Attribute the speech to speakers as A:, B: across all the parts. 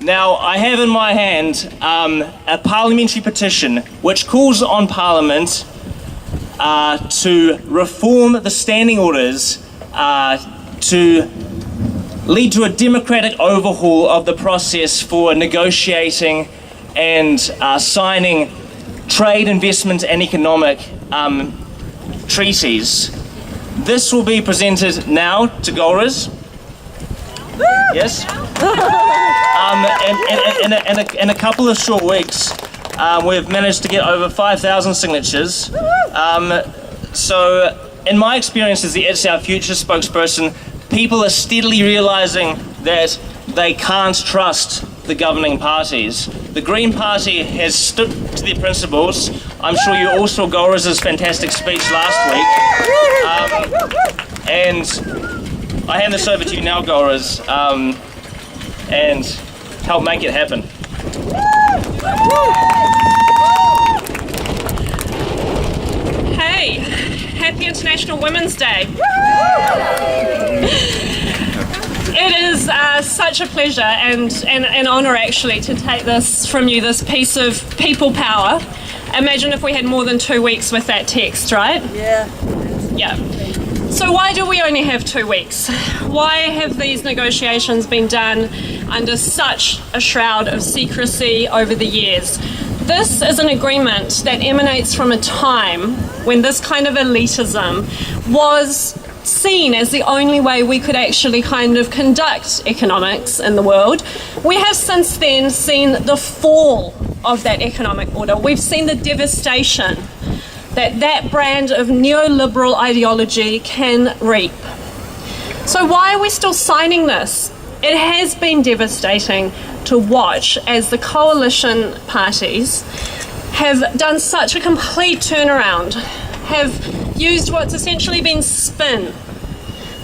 A: Now, I have in my hand a parliamentary petition which calls on Parliament to reform the standing orders to lead to a democratic overhaul of the process for negotiating and signing trade, investment and economic treaties. This will be presented now to Golriz. Yes? In a couple of short weeks, we've managed to get over 5,000 signatures. So, in my experience as the It's Our Future spokesperson, people are steadily realising that they can't trust the governing parties. The Green Party has stood to their principles. I'm sure you all saw Golriz's fantastic speech last week. And I hand this over to you now, Golriz, and help make it happen.
B: Hey, happy International Women's Day. It is such a pleasure and an honour actually to take this from you, this piece of people power. Imagine if we had more than 2 weeks with that text, right? Yeah. So why do we only have 2 weeks? Why have these negotiations been done under such a shroud of secrecy over the years? This is an agreement that emanates from a time when this kind of elitism was seen as the only way we could actually kind of conduct economics in the world. We have since then seen the fall of that economic order. We've seen the devastation that brand of neoliberal ideology can reap. So why are we still signing this? It has been devastating to watch as the coalition parties have done such a complete turnaround, have used what's essentially been spin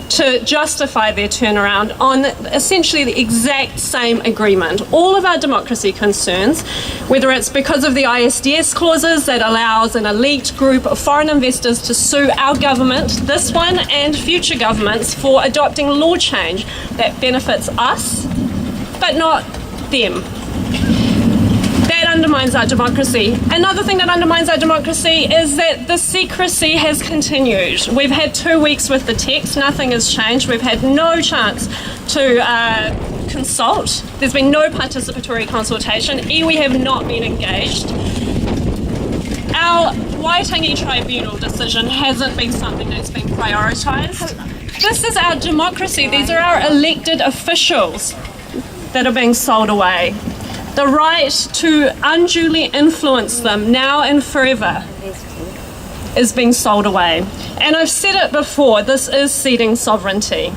B: to justify their turnaround on essentially the exact same agreement. All of our democracy concerns, whether it's because of the ISDS clauses that allows an elite group of foreign investors to sue our government, this one and future governments, for adopting law change that benefits us, but not them. That undermines our democracy. Another thing that undermines our democracy is that the secrecy has continued. We've had 2 weeks with the text, nothing has changed. We've had no chance to consult. There's been no participatory consultation. Iwi have not been engaged. Our Waitangi Tribunal decision hasn't been something that's been prioritised. This is our democracy. These are our elected officials that are being sold away. The right to unduly influence them now and forever is being sold away. And I've said it before, this is ceding sovereignty,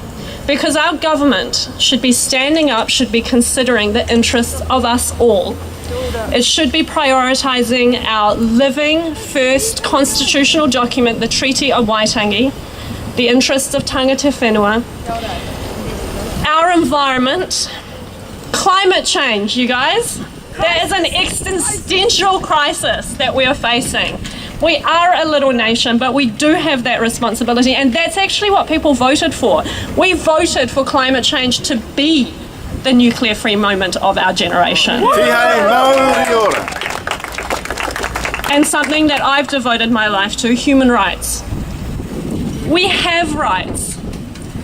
B: because our government should be standing up, should be considering the interests of us all. It should be prioritising our living first constitutional document, the Treaty of Waitangi, the interests of tangata whenua, our environment, climate change, you guys. That is an existential crisis that we are facing. We are a little nation, but we do have that responsibility, and that's actually what people voted for. We voted for climate change to be the nuclear-free moment of our generation. And something that I've devoted my life to, human rights. We have rights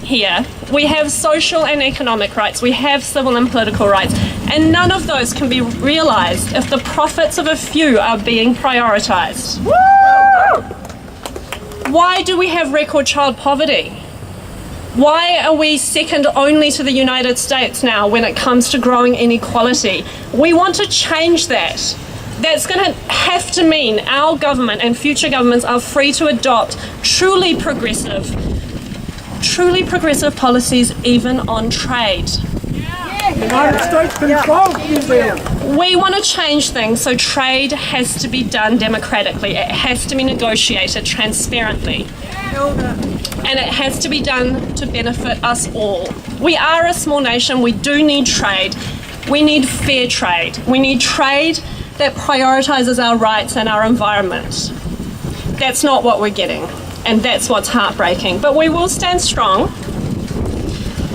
B: here. We have social and economic rights. We have civil and political rights. And none of those can be realised if the profits of a few are being prioritised. Why do we have record child poverty? Why are we second only to the United States now when it comes to growing inequality? We want to change that. That's going to have to mean our government and future governments are free to adopt truly progressive policies even on trade.
C: The United States controls New Zealand.
B: We want to change things so trade has to be done democratically. It has to be negotiated transparently. And it has to be done to benefit us all. We are a small nation. We do need trade. We need fair trade. We need trade that prioritises our rights and our environment. That's not what we're getting. And that's what's heartbreaking. But we will stand strong,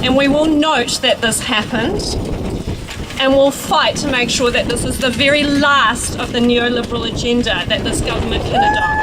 B: and we will note that this happened, and will fight to make sure that this is the very last of the neoliberal agenda that this government can adopt.